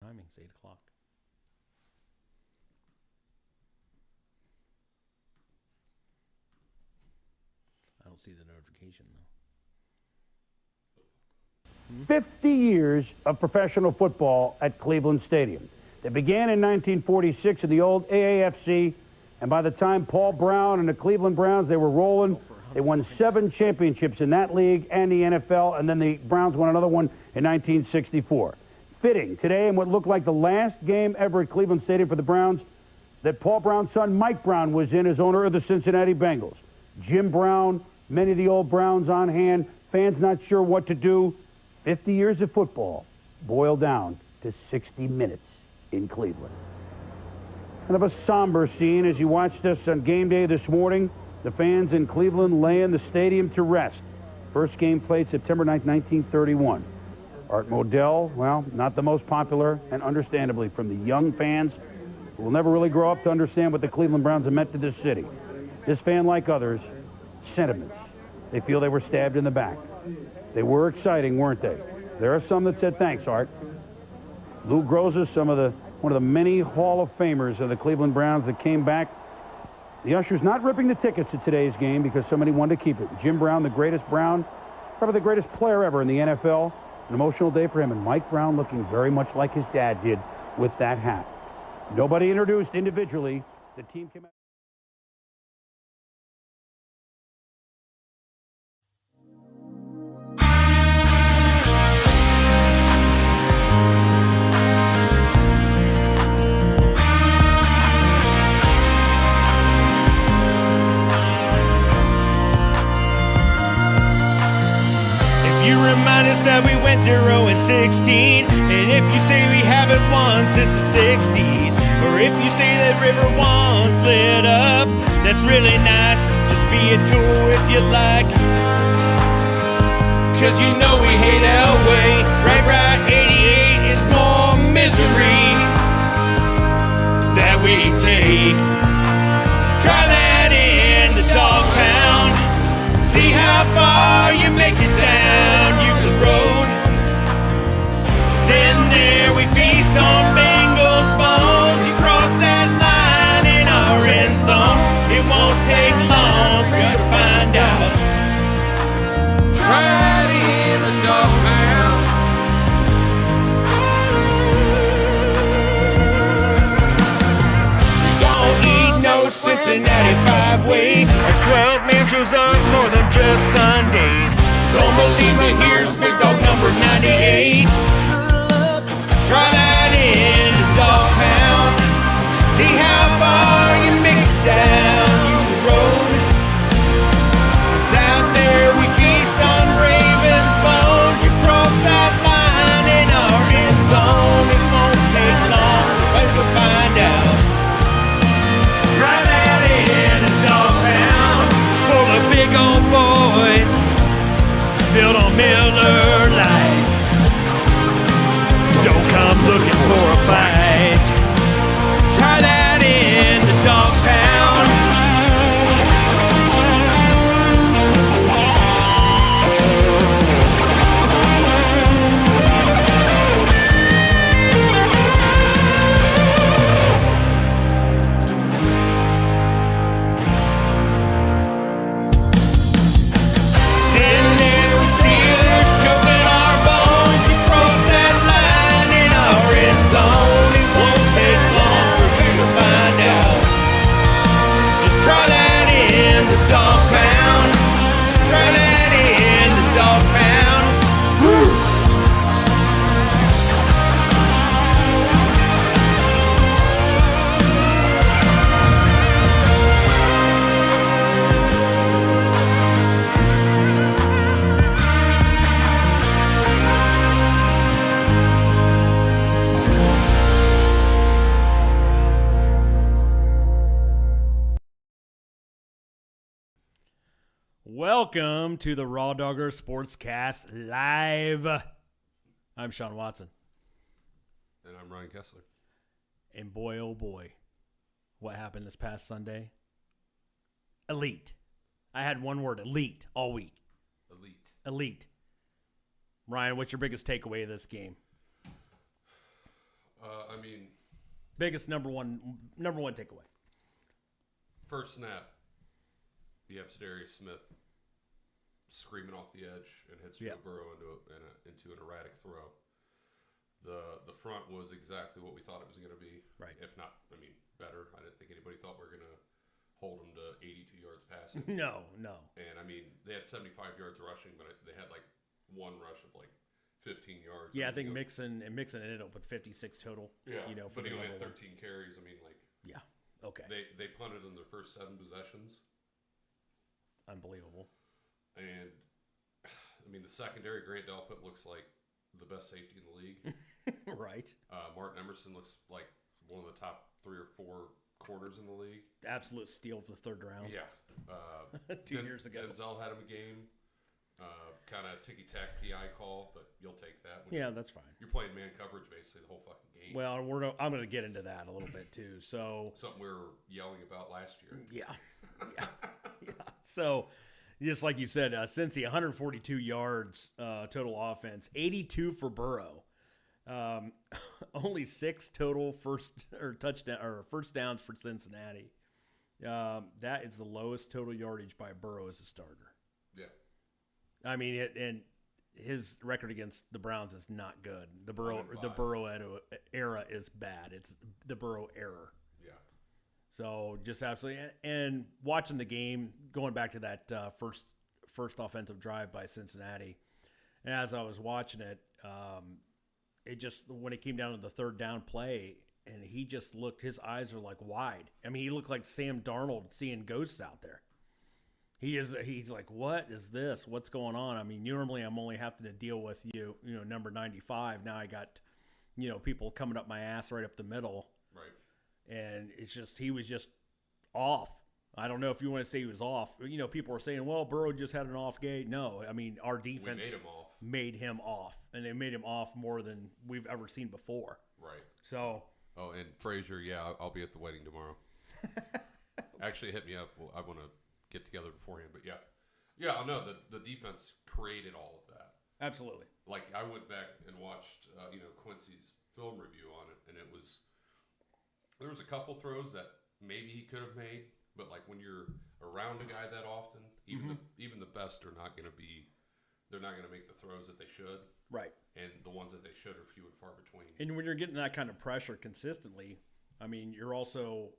timing? It's 8 o'clock. I don't see the notification, though. 50 years of professional football at Cleveland Stadium. They began in 1946 in the old AAFC, and by the time Paul Brown and the Cleveland Browns, they were rolling. They won 7 championships in that league and the NFL, and then the Browns won another one in 1964. Fitting today in what looked like the last game ever at Cleveland Stadium for the Browns that Paul Brown's son Mike Brown was in as owner of the Cincinnati Bengals. Jim Brown, many of the old Browns on hand, fans not sure what to do. 50 years of football boiled down to 60 minutes in Cleveland. Kind of a somber scene as you watched us on game day this morning. The fans in Cleveland laying the stadium to rest. First game played September 9th, 1931. Art Modell, well, not the most popular, and understandably from the young fans who will never really grow up to understand what the Cleveland Browns have meant to this city. This fan, like others, sentiments. They feel they were stabbed in the back. They were exciting, weren't they? There are some that said, thanks, Art. Lou Groza, one of the many Hall of Famers of the Cleveland Browns that came back. The ushers not ripping the tickets to today's game because somebody wanted to keep it. Jim Brown, the greatest Brown, probably the greatest player ever in the NFL. An emotional day for him, and Mike Brown looking very much like his dad did with that hat. Nobody introduced individually. The team came out. Remind us that we went 0-16, and if you say we haven't won since the 60s, or if you say that River once lit up, that's really nice. Just be a tool if you like, 'cause you know we hate Elway. Right, 88 is more misery that we take. Try that in the dog pound. See how far you make it down Euclid Road. 'Cause in there we feast on Bengals bones. You cross that line in our end zone, it won't take long for you to find out. Try that in the dog pound. We don't eat no Cincinnati five-way. Our 12-man shows up more than just Sundays. Don't believe me, here's big dog number 98. Try that in the dog pound. See how far you make it down the road. 'Cause out there we feast on Ravens bones. You cross that line in our end zone, it won't take long to find out. Try that in the dog pound, full of big old boys built on Miller Lite. Don't come looking for a fight. Try that in the dog pound. Welcome to the RawDawgers Sportscast Live. I'm Sean Watson. And I'm Ryan Kessler. And boy, oh boy, what happened this past Sunday? Elite. I had one word, elite, all week. Elite. Ryan, what's your biggest takeaway of this game? mean, Biggest number one takeaway. first snap, you have Darius Smith screaming off the edge and hits Joe Burrow into an erratic throw. The front was exactly what we thought it was going to be. Right. If not, I mean, better. I didn't think anybody thought we were going to hold them to 82 yards passing. No. And, I mean, they had 75 yards rushing, but they had, like, one rush of, like, 15 yards. Yeah, I think Mixon ended up with 56 total. Yeah, you know, but he only had 13 carries. I mean, like. Yeah. Okay. They punted in their first 7 possessions. Unbelievable. And, I mean, the secondary, Grant Delpit looks like the best safety in the league. Right. Martin Emerson looks like one of the top 3 or 4 corners in the league. Absolute steal of the third round. Yeah. 2 years ago. Denzel had him a game. Kind of ticky-tack PI call, but you'll take that. Yeah, that's fine. You're playing man coverage basically the whole fucking game. Well, I'm going to get into that a little bit too. So something we were yelling about last year. Yeah. So, just like you said, Cincy 142 yards total offense, 82 for Burrow. Only 6 total first downs for Cincinnati. That is the lowest total yardage by Burrow as a starter. Yeah. I mean, and his record against the Browns is not good. The Burrow era is bad. It's the Burrow error. Yeah. So just absolutely, and watching the game, going back to that first offensive drive by Cincinnati, and as I was watching it, it just when it came down to the third down play, and he just looked, his eyes are like wide. I mean, he looked like Sam Darnold seeing ghosts out there. He's like, what is this? What's going on? I mean, normally I'm only having to deal with number 95. Now I got, people coming up my ass right up the middle. Right. And it's just, he was just off. I don't know if you want to say he was off. People are saying, well, Burrow just had an off game. No, I mean, our defense made him off. And they made him off more than we've ever seen before. Right. So. Oh, and Frazier, yeah, I'll be at the wedding tomorrow. Actually, hit me up. Well, I want to get together beforehand, but yeah, I know the defense created all of that. Absolutely. Like I went back and watched, Quincy's film review on it, and there was a couple throws that maybe he could have made, but like when you're around a guy that often, even the best are not going to be. They're not going to make the throws that they should. Right. And the ones that they should are few and far between. And when you're getting that kind of pressure consistently, I mean, you're also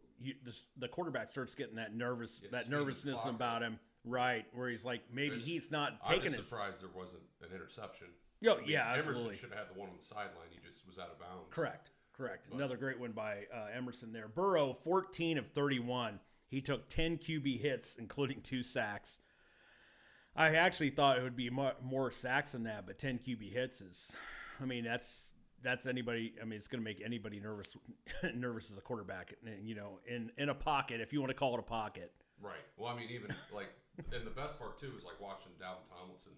the quarterback starts getting that nervousness about him, right? Where he's like, maybe he's not taking it. I'm just surprised there wasn't an interception. Absolutely. Emerson should have had the one on the sideline. He just was out of bounds. Correct. But another great one by Emerson there. Burrow, 14 of 31. He took 10 QB hits, including 2 sacks. I actually thought it would be more sacks than that, but 10 QB hits is, I mean, that's anybody. I mean, it's going to make anybody nervous as a quarterback, in a pocket, if you want to call it a pocket. Right. Well, I mean, even like, and the best part too is like watching Dalvin Tomlinson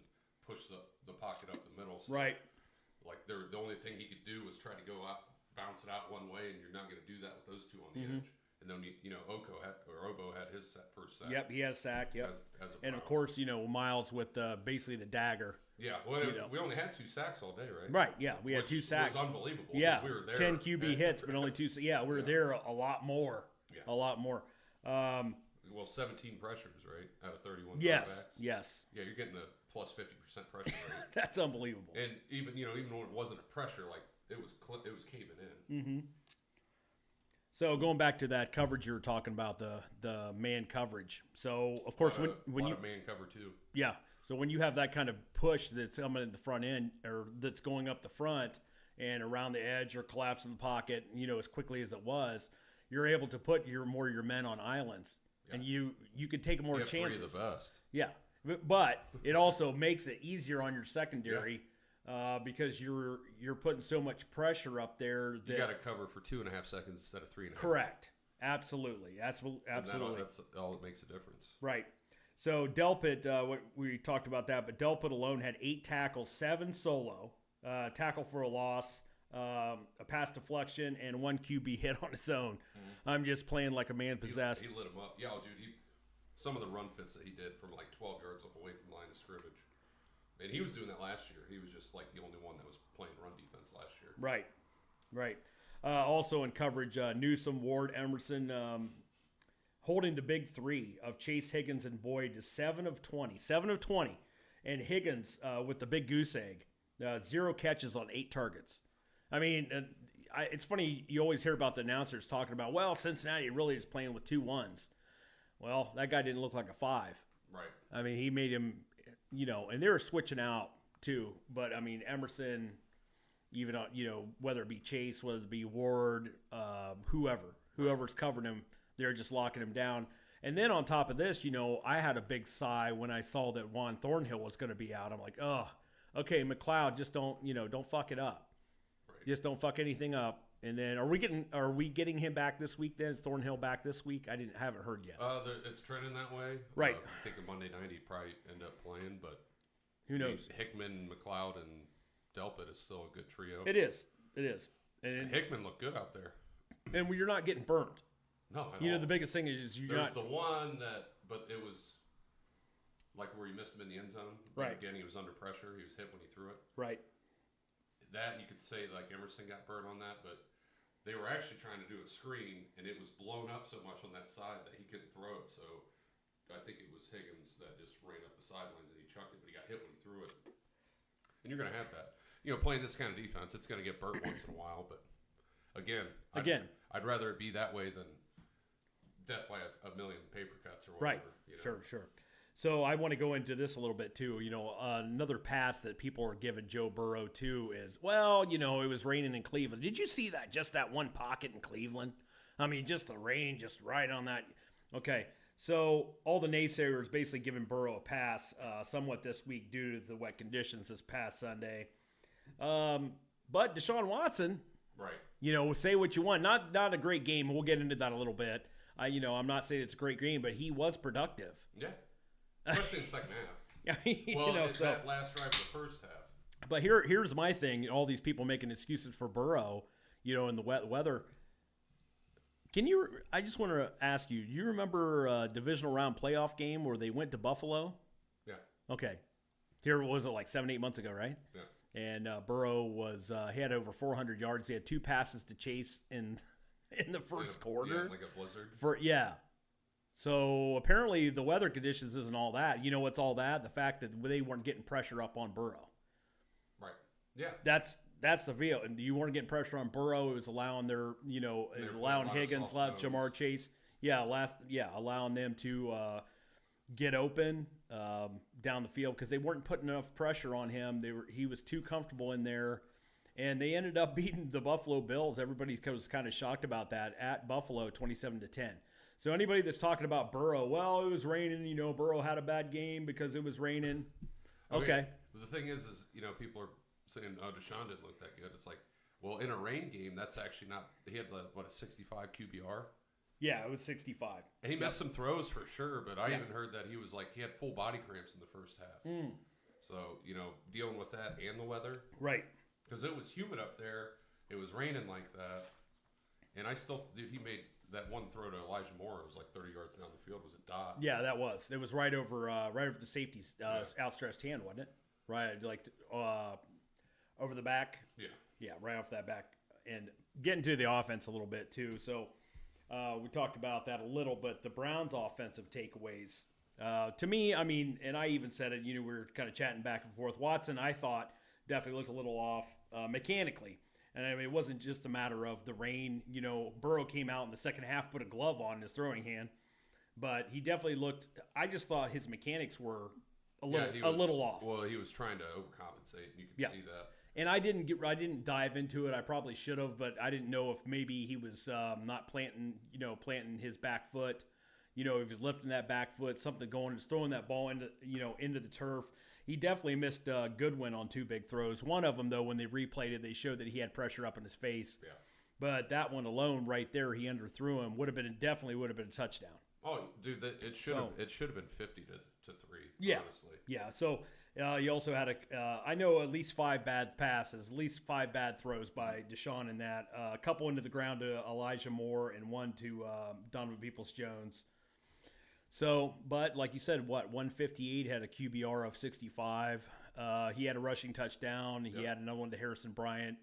push the pocket up the middle. So right. Like the only thing he could do was try to go out, bounce it out one way, and you're not going to do that with those 2 on the edge. And then Obo had his first sack. Yep, he had a sack. Yep. And of course, Miles with basically the dagger. Yeah, well, we only had 2 sacks all day, right? Right. Yeah, we had 2 sacks. Was unbelievable. Yeah, we were there 10 QB hits, but only 2. Yeah, we were there a lot more. Yeah. A lot more. Well, 17 pressures, right, out of 31. Yes. Quarterbacks. Yes. Yeah, you're getting a plus 50% pressure rate. That's unbelievable. And even when it wasn't a pressure, like it was caving in. Mm-hmm. So going back to that coverage you were talking about, the man coverage. So of course when you man cover too. Yeah. So when you have that kind of push that's coming in the front end or that's going up the front and around the edge or collapsing the pocket, as quickly as it was, you're able to put your men on islands, and you could take more chances. 3 of the best. Yeah, but it also makes it easier on your secondary. Because you're putting so much pressure up there that you got to cover for 2.5 seconds instead of 3.5. Correct. Absolutely. Absolutely. That's all that makes a difference. Right. So Delpit, what we talked about that, but Delpit alone had 8 tackles, 7 solo, tackle for a loss, a pass deflection, and 1 QB hit on his own. Mm-hmm. I'm just playing like a man possessed. He lit him up. Yeah, dude. Some of the run fits that he did from like 12 yards up away from the line of scrimmage. And he was doing that last year. He was just like the only one that was playing run defense last year. Right. Also in coverage, Newsom, Ward, Emerson, holding the big three of Chase, Higgins, and Boyd to 7 of 20. 7 of 20. And Higgins with the big goose egg. 0 catches on 8 targets. I mean, it's funny, you always hear about the announcers talking about, well, Cincinnati really is playing with 2 1s. Well, that guy didn't look like a 5. Right. I mean, he made him, and they were switching out too. But, I mean, Emerson, even, whether it be Chase, whether it be Ward, whoever's covering him, they're just locking him down. And then on top of this, I had a big sigh when I saw that Juan Thornhill was going to be out. I'm like, oh, okay, McLeod, just don't fuck it up. Right. Just don't fuck anything up. And then are we getting him back this week then? Is Thornhill back this week? Haven't heard yet. It's trending that way. Right. I think Monday night he'd probably end up playing, but who knows? Hickman, McLeod, and Delpit is still a good trio. It is. And Hickman looked good out there. And you're not getting burnt. No, at all. The biggest thing is There's the one but it was like where he missed him in the end zone. Right. Again, he was under pressure. He was hit when he threw it. Right. That you could say like Emerson got burnt on that, but they were actually trying to do a screen, and it was blown up so much on that side that he couldn't throw it. So I think it was Higgins that just ran up the sidelines and he chucked it, but he got hit when he threw it. And you're going to have that. Playing this kind of defense, it's going to get burnt once in a while, but again, I'd rather it be that way than death by a million paper cuts or whatever. Right. Sure. So I want to go into this a little bit too. Another pass that people are giving Joe Burrow too is, well, it was raining in Cleveland. Did you see that? Just that one pocket in Cleveland? I mean, just the rain, just right on that. Okay. So all the naysayers basically giving Burrow a pass somewhat this week due to the wet conditions this past Sunday. But Deshaun Watson, right? Say what you want. Not a great game. We'll get into that a little bit. I'm not saying it's a great game, but he was productive. Yeah, especially in the second half. It's that last drive of the first half. But here's my thing. All these people making excuses for Burrow, in the wet weather. I just want to ask you, you remember a divisional round playoff game where they went to Buffalo? Yeah. Okay. Here was it like 7-8 months ago, right? Yeah. And Burrow he had over 400 yards. He had 2 passes to Chase in the first quarter. Yeah, like a blizzard. So apparently the weather conditions isn't all that. You know what's all that? The fact that they weren't getting pressure up on Burrow. Right. Yeah. That's the deal. And you weren't getting pressure on Burrow. It was allowing allowing Higgins, allowing Jamar Chase. Allowing them to get open down the field because they weren't putting enough pressure on him. He was too comfortable in there. And they ended up beating the Buffalo Bills. Everybody was kind of shocked about that at Buffalo, 27-10. So anybody that's talking about Burrow, well, it was raining. Burrow had a bad game because it was raining. Okay. The thing is people are saying, oh, Deshaun didn't look that good. It's like, well, in a rain game, that's actually not. He had a 65 QBR. Yeah, it was 65. And he missed some throws for sure, but I even heard that he was he had full body cramps in the first half. So dealing with that and the weather, right? Because it was humid up there. It was raining like that. And he made that one throw to Elijah Moore. It was like 30 yards down the field. It was a dot. Yeah, that was. It was right over the safety's outstretched hand, wasn't it? Right, over the back. Yeah. Yeah, right off that back. And getting to the offense a little bit, too. So we talked about that a little, but the Browns' offensive takeaways. To me, I mean, and I even said it, we were kind of chatting back and forth. Watson, I thought, definitely looked a little off mechanically. And I mean, it wasn't just a matter of the rain. Burrow came out in the second half, put a glove on his throwing hand. But he definitely looked – I just thought his mechanics were a little off. Well, he was trying to overcompensate. You can see that. And I didn't dive into it. I probably should have, but I didn't know if maybe he was not planting his back foot. If he was lifting that back foot, something going, just throwing that ball into the turf. He definitely missed Goodwin on 2 big throws. One of them, though, when they replayed it, they showed that he had pressure up in his face. Yeah. But that one alone, right there, he underthrew him. Definitely would have been a touchdown. Oh, dude, it should have been 50 to 3. Yeah. Honestly. Yeah. So he also had I know at least 5 bad passes, at least 5 bad throws by Deshaun in that. A couple into the ground to Elijah Moore and one to Donovan Peoples-Jones. So, but like you said, 158 had a QBR of 65. He had a rushing touchdown. He had another one to Harrison Bryant.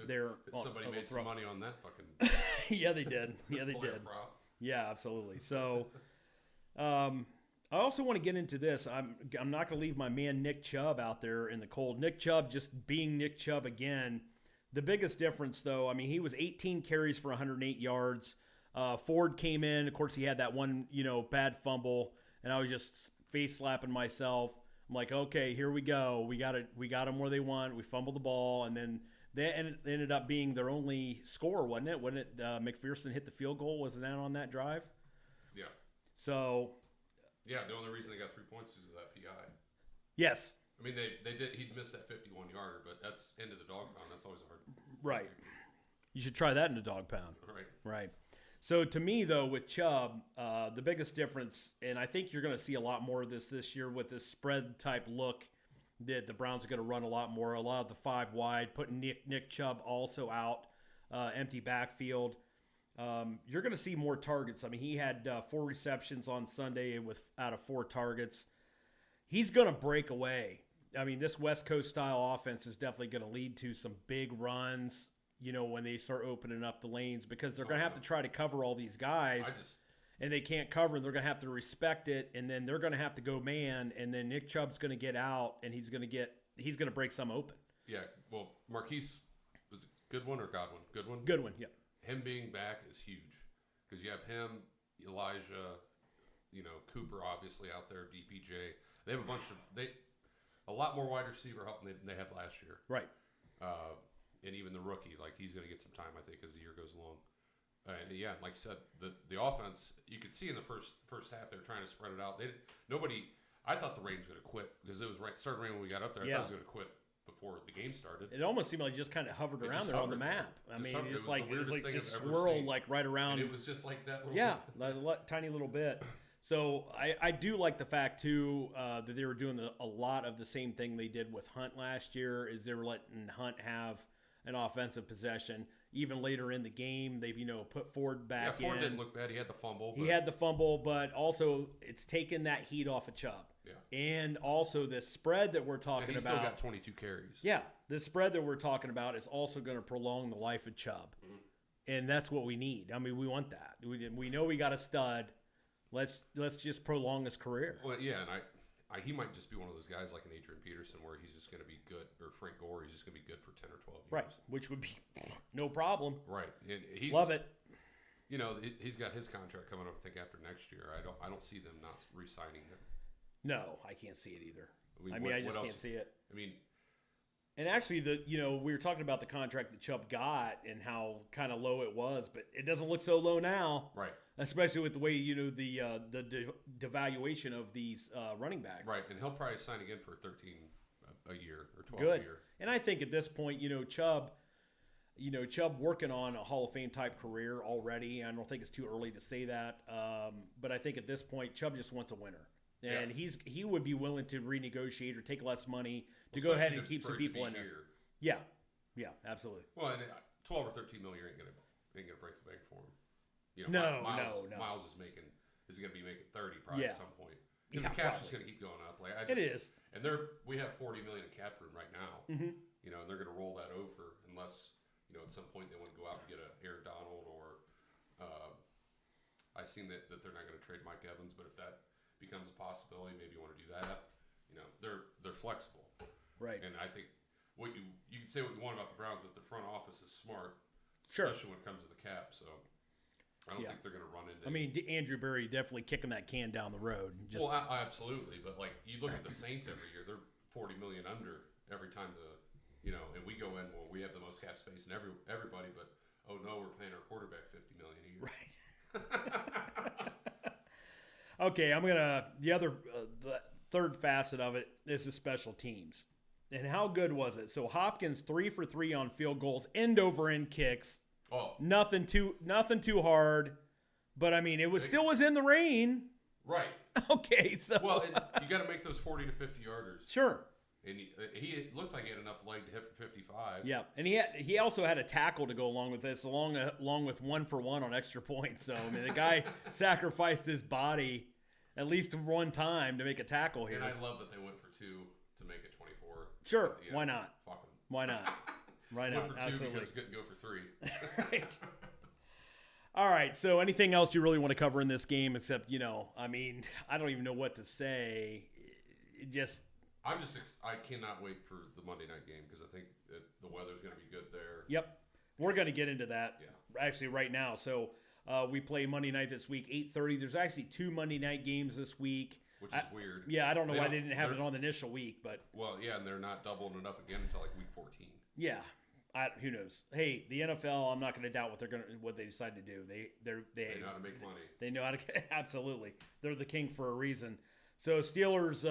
there. Somebody on the made throw. some money on that fucking. Yeah, they did. Yeah, they player did. prop. Yeah, absolutely. So, I also want to get into this. I'm not going to leave my man Nick Chubb out there in the cold. Nick Chubb just being Nick Chubb again. The biggest difference, though, I mean, he was 18 carries for 108 yards. Ford came in. Of course, he had that one, bad fumble, and I was just face slapping myself. I'm like, okay, here we go. We got them where they want. We fumbled the ball, and then they ended up being their only score, wasn't it? Wasn't it McPherson hit the field goal? Wasn't that on that drive? Yeah. So. Yeah, the only reason they got 3 points is that PI. Yes. I mean, they did. He'd missed that 51-yarder, but that's into the dog pound. That's always hard. Right. You should try that in a dog pound. Right. Right. So to me, though, with Chubb, the biggest difference, and I think you're going to see a lot more of this year with this spread type look that the Browns are going to run a lot more. A lot of the 5 wide, putting Nick Chubb also out, empty backfield. You're going to see more targets. I mean, he had 4 receptions on Sunday out of 4 targets. He's going to break away. I mean, this West Coast style offense is definitely going to lead to some big runs, when they start opening up the lanes, because they're going to have to try to cover all these guys, and they can't cover, and they're going to have to respect it, and then they're going to have to go man, and then Nick Chubb's going to get out, and he's going to break some open. Yeah, well, Marquise was it Goodwin or Godwin? Goodwin? Good one, yeah. Him being back is huge because you have him, Elijah, Cooper obviously out there, DPJ. They have a lot more wide receiver help than they had last year. Right. And even the rookie, he's going to get some time, I think, as the year goes along. And yeah, like you said, the offense, you could see in the first half they're trying to spread it out. I thought the rain was going to quit because it was starting rain when we got up there. I thought it was going to quit before the game started. It almost seemed like it just kind of hovered around there on the map. I mean, it was just swirled right around. And it was just like that. Tiny little bit. So I do like the fact too that they were doing a lot of the same thing they did with Hunt last year. Is they were letting Hunt have an offensive possession. Even later in the game, they put Ford back in. Yeah, Ford didn't look bad. He had the fumble. But also it's taken that heat off of Chubb. Yeah. And also the spread that we're talking about. He still got 22 carries. Yeah, the spread that we're talking about is also going to prolong the life of Chubb, and that's what we need. I mean, we want that. We know we got a stud. Let's just prolong his career. Well, yeah, and he might just be one of those guys like an Adrian Peterson where he's just going to be good, or Frank Gore, he's just going to be good for 10 or 12 years. Right, which would be no problem. Right, and love it. He's got his contract coming up, I think, after next year. I don't see them not re-signing him. No, I can't see it either. I just can't see it. I mean, and actually, we were talking about the contract that Chubb got and how kind of low it was, but it doesn't look so low now. Right. Especially with the way the devaluation of these running backs. Right, and he'll probably sign again for 13 a year or 12 Good. a year. And I think at this point, Chubb working on a Hall of Fame type career already. I don't think it's too early to say that, but I think at this point, Chubb just wants a winner. And he would be willing to renegotiate or take less money to go ahead and keep some people in there. Yeah, absolutely. Well, and 12 or 13 million ain't gonna break the bank for him. No. Miles is going to be making 30 probably at some point. The cap's just going to keep going up. It is. And we have 40 million in cap room right now. Mm-hmm. And they're going to roll that over unless at some point they want to go out and get a Aaron Donald or I've seen that they're not going to trade Mike Evans, but if that becomes a possibility, maybe you want to do that. They're flexible. Right. And I think what you can say what you want about the Browns, but the front office is smart. Sure. Especially when it comes to the cap. So I don't think they're going to run into. I mean, Andrew Berry definitely kicking that can down the road. Well, absolutely, but you look at the Saints every year; they're $40 million under every time and we go in. Well, we have the most cap space and everybody, but oh no, we're paying our quarterback $50 million a year. Right. Okay, the third facet of it is the special teams, and how good was it? So Hopkins 3 for 3 on field goals, end over end kicks. Oh, nothing too hard, but I mean, still was in the rain. Right. Okay, so you got to make those 40 to 50 yarders. Sure. And he looks like he had enough leg to hit for 55. Yeah, and he also had a tackle to go along with this, along with 1 for 1 on extra points. So I mean, the guy sacrificed his body at least one time to make a tackle here. And I love that they went for 2 to make it 24. Sure, why not? Fuck them. Why not? Right Went out, for 2 absolutely. because he couldn't go for 3. Right. All right. So anything else you really want to cover in this game except, I mean, I don't even know what to say. I cannot wait for the Monday night game because I think the weather's going to be good there. Yep. We're going to get into that Yeah. right now. So we play Monday night this week, 8:30. There's actually 2 Monday night games this week. Which is weird. Yeah, I don't know why they didn't have it on the initial week, but well, yeah, and they're not doubling it up again until like week 14. yeah, who knows? Hey, the NFL. I'm not going to doubt what they decide to do. They know how to make money. They know how to absolutely. They're the king for a reason. So Steelers,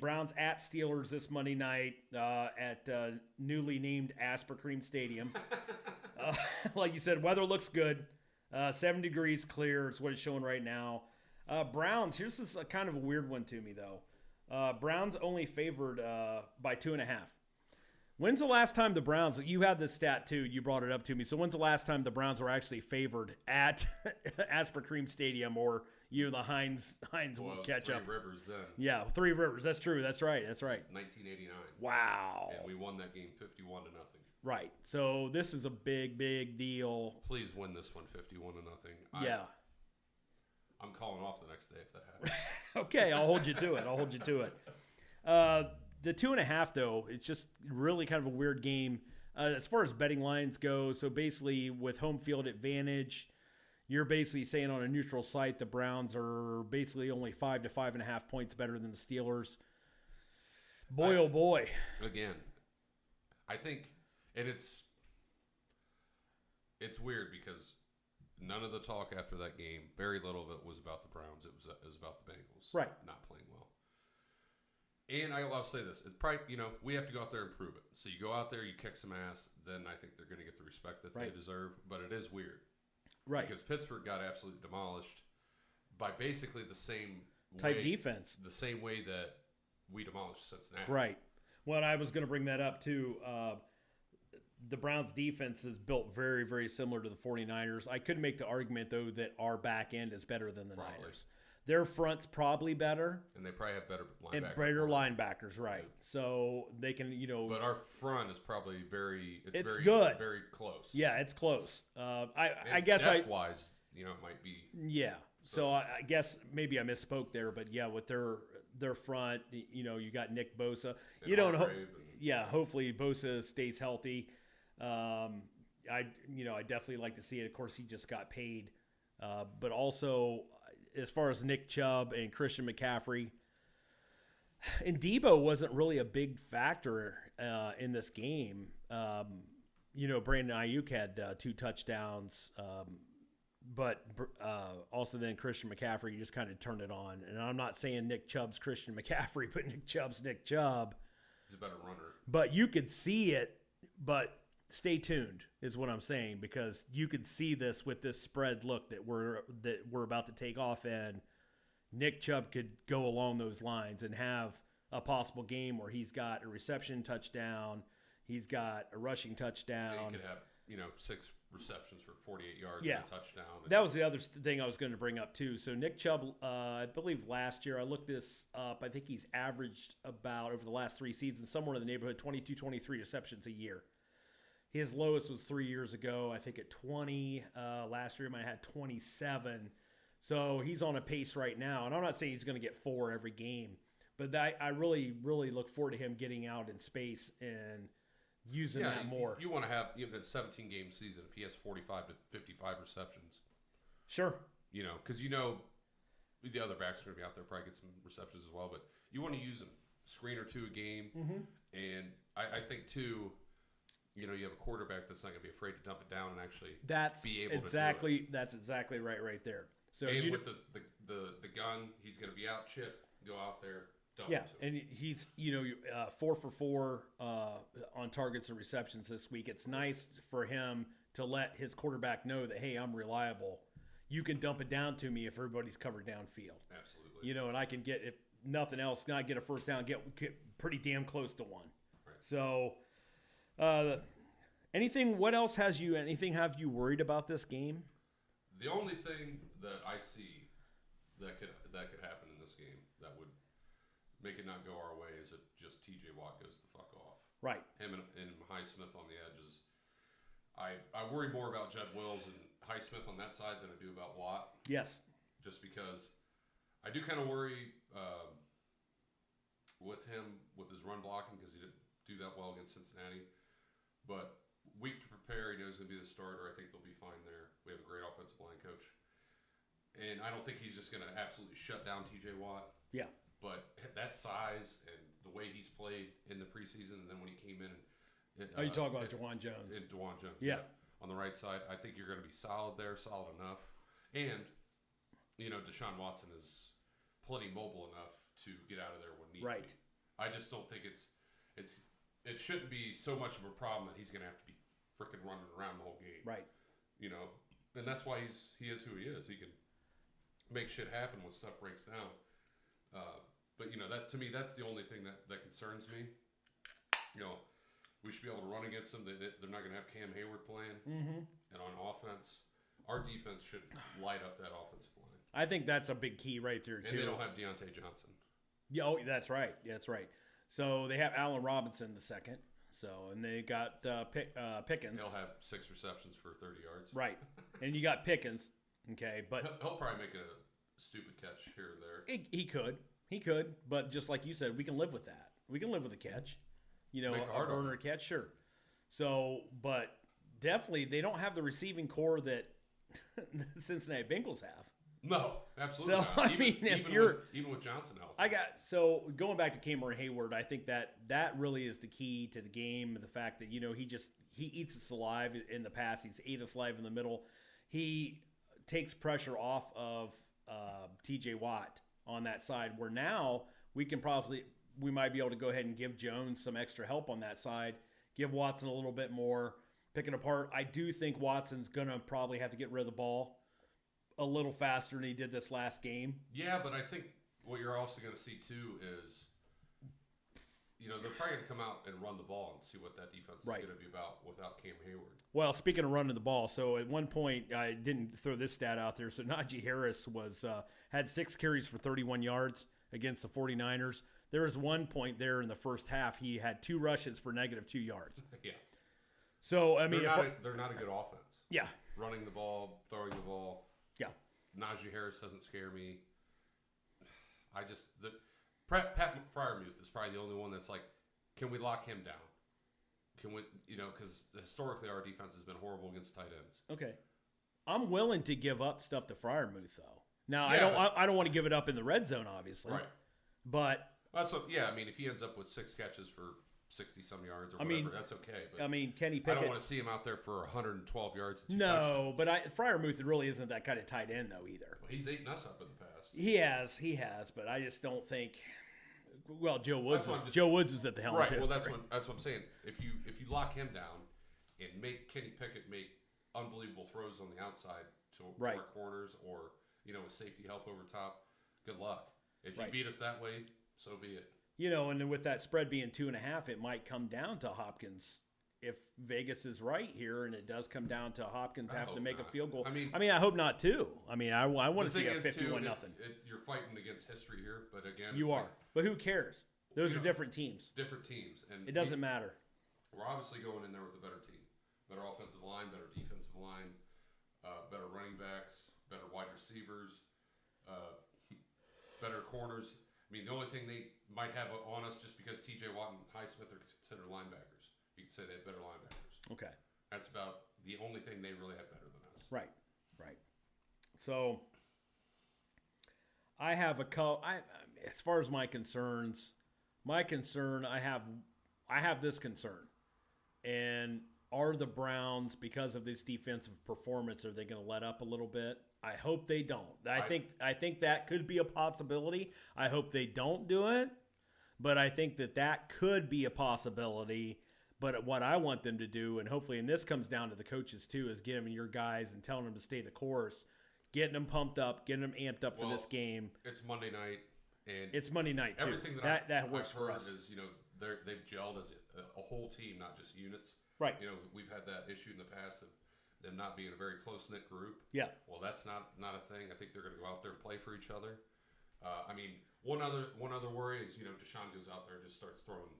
Browns at Steelers this Monday night at newly named Asper Cream Stadium. Like you said, weather looks good. 7 degrees clear is what it's showing right now. Browns, here's this kind of a weird one to me, though. Browns only favored by 2.5. When's the last time the Browns, you had this stat too, you brought it up to me. So when's the last time the Browns were actually favored at Asper Cream Stadium or the Heinz ketchup? 3 Rivers then. Yeah, 3 Rivers. That's true. That's right. 1989. Wow. And we won that game 51-0. Right. So this is a big, big deal. Please win this one 51-0. Yeah. I'm calling off the next day if that happens. Okay, I'll hold you to it. The 2.5 though, it's just really kind of a weird game as far as betting lines go. So basically, with home field advantage, you're basically saying on a neutral site the Browns are basically only 5 to 5.5 points better than the Steelers. Boy, oh boy! Again, I think, and it's weird because none of the talk after that game, very little of it was about the Browns. It was about the Bengals, right? Not playing well. And I'll say this: it's probably we have to go out there and prove it. So you go out there, you kick some ass, then I think they're going to get the respect that they deserve. But it is weird, right? Because Pittsburgh got absolutely demolished by basically the same type defense, the same way that we demolished Cincinnati, right? Well, I was going to bring that up too. The Browns defense is built very, very similar to the 49ers. I could make the argument, though, that our back end is better than the Niners. Their front's probably better. And they probably have better linebackers. And better linebackers, right. Yeah. So they can, But our front is probably it's very good. Very close. Yeah, it's close. I guess depth-wise, it might be. Yeah. So I guess maybe I misspoke there, but yeah, with their front, you got Nick Bosa. Hopefully Bosa stays healthy. I definitely like to see it. Of course, he just got paid. But also, as far as Nick Chubb and Christian McCaffrey, and Debo wasn't really a big factor in this game. Brandon Ayuk had 2 touchdowns, but also then Christian McCaffrey, you just kind of turned it on. And I'm not saying Nick Chubb's Christian McCaffrey, but Nick Chubb's Nick Chubb. He's a better runner. But you could see it, but stay tuned is what I'm saying, because you could see this with this spread look that we're about to take off, and Nick Chubb could go along those lines and have a possible game where he's got a reception touchdown, he's got a rushing touchdown. Yeah, he could have 6 receptions for 48 yards and a touchdown. That was the other thing I was going to bring up too. So Nick Chubb, I believe last year, I looked this up, I think he's averaged about, over the last 3 seasons, somewhere in the neighborhood 22, 23 receptions a year. His lowest was 3 years ago, I think at 20. Last year he might have had 27. So he's on a pace right now. And I'm not saying he's going to get 4 every game, but I really, really look forward to him getting out in space and using that more. You want to have, even a 17-game season, if he has 45 to 55 receptions. Sure. Because the other backs are going to be out there, probably get some receptions as well. But you want to use a screen or 2 a game. Mm-hmm. And I think, too, you have a quarterback that's not going to be afraid to dump it down and actually be able to do it. That's exactly right there. So and with the gun, he's going to be out, chip, go out there, dump it to him. And he's 4 for 4 on targets and receptions this week. It's nice for him to let his quarterback know that, hey, I'm reliable. You can dump it down to me if everybody's covered downfield. Absolutely. And I can get, if nothing else, not get a first down, get pretty damn close to one. Right. So. What else have you worried about this game? The only thing that I see that could happen in this game that would make it not go our way is that just TJ Watt goes the fuck off. Right. Him and Highsmith on the edges. I worry more about Jed Wills and Highsmith on that side than I do about Watt. Yes. Just because I do kind of worry with him with his run blocking because he didn't do that well against Cincinnati. But week to prepare, he knows he's going to be the starter. I think they'll be fine there. We have a great offensive line coach. And I don't think he's just going to absolutely shut down TJ Watt. Yeah. But that size and the way he's played in the preseason and then when he came in. You talking about Dwan Jones? And Dwan Jones. Yeah. On the right side. I think you're going to be solid there, solid enough. And, Deshaun Watson is plenty mobile enough to get out of there when needed. Right. I just don't think it shouldn't be so much of a problem that he's going to have to be freaking running around the whole game. Right. And that's why he is who he is. He can make shit happen when stuff breaks down. But that to me, that's the only thing that concerns me. We should be able to run against them. They're not going to have Cam Hayward playing. Mm-hmm. And on offense, our defense should light up that offensive line. I think that's a big key right there, too. And they don't have Deontay Johnson. Yeah, that's right. That's right. So they have Allen Robinson the second. And they got Pickens. He'll have 6 receptions for 30 yards. Right. And you got Pickens. Okay, but he'll probably make a stupid catch here or there. He could. But just like you said, we can live with that. We can live with a catch. A burner catch, sure. So, but definitely they don't have the receiving core that the Cincinnati Bengals have. No, absolutely. So not. I mean, even with Johnson healthy. Going back to Cameron Hayward, I think that really is the key to the game. The fact that he eats us alive in the pass. He's ate us alive in the middle. He takes pressure off of T.J. Watt on that side. Where now we might be able to go ahead and give Jones some extra help on that side. Give Watson a little bit more picking apart. I do think Watson's gonna probably have to get rid of the ball a little faster than he did this last game. Yeah, but I think what you're also going to see too is, they're probably going to come out and run the ball and see what that defense is going to be about without Cam Hayward. Well, speaking of running the ball, so at one point I didn't throw this stat out there. So Najee Harris had 6 carries for 31 yards against the 49ers. There was one point there in the first half he had 2 rushes for -2 yards. Yeah. So I mean, they're not a good offense. Yeah. Running the ball, throwing the ball. Yeah. Najee Harris doesn't scare me. Pat Fryermuth is probably the only one that's like, can we lock him down? Can we, because historically our defense has been horrible against tight ends. Okay. I'm willing to give up stuff to Fryermuth though. Now I don't want to give it up in the red zone, obviously. Right. But if he ends up with 6 catches for 60-some yards or whatever, that's okay. But Kenny Pickett. I don't want to see him out there for 112 yards. And 2 no, touchdowns. but Fryermuth really isn't that kind of tight end though either. Well, he's eaten us up in the past. He has, but I just don't think. Well, Joe Woods is at the helm right. too. Well, that's what I'm saying. If you lock him down and make Kenny Pickett make unbelievable throws on the outside to our corners or with safety help over top, good luck. If you beat us that way, so be it. And then with that spread being 2.5, it might come down to Hopkins. If Vegas is right here, and it does come down to Hopkins having to make a field goal. I mean, I hope not too. I mean, I want to see a 51-0. You're fighting against history here, but again, you are. But who cares? Those are different teams. Different teams, and it doesn't matter. We're obviously going in there with a better team, better offensive line, better defensive line, better running backs, better wide receivers, better corners. I mean, the only thing they might have on us just because T.J. Watt and Highsmith are considered linebackers. You could say they have better linebackers. Okay. That's about the only thing they really have better than us. Right. So I have as far as my concern, I have this concern. And are the Browns, because of this defensive performance, are they going to let up a little bit? I hope they don't. I think that could be a possibility. I hope they don't do it, but I think that could be a possibility. But what I want them to do, and hopefully, and this comes down to the coaches too, is getting your guys and telling them to stay the course, getting them pumped up, getting them amped up for this game. It's Monday night, and it's Monday night too. Everything that works I've for heard us. Is they've gelled as a whole team, not just units. Right. We've had that issue in the past of them not being a very close knit group. Yeah. Well, that's not a thing. I think they're going to go out there and play for each other. One other worry is Deshaun goes out there and just starts throwing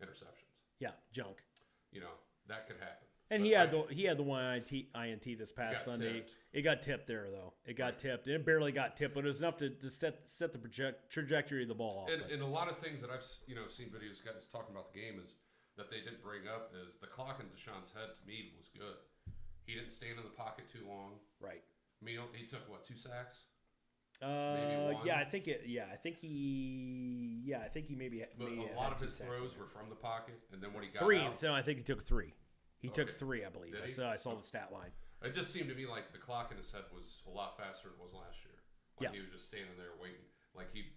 interceptions. Yeah, junk. That could happen. And But he had the one INT this past Sunday. Tipped. It got tipped there though. It got tipped. It barely got tipped, but it was enough to set the trajectory of the ball off. And a lot of things that I've seen videos guys talking about the game is that they didn't bring up is the clock in Deshaun's head to me was good. He didn't stand in the pocket too long. Right. I mean, he took 2 sacks? Maybe one? I think he maybe. But maybe a lot had of 2 his sacks throws in were there. from the pocket, and then when he got 3. out, No, I think he took 3. He took Okay. 3, I believe. Did he? I saw the stat line. it just seemed to me like the clock in his head was a lot faster than it was last year. Like Yeah. he was just standing there waiting. Like he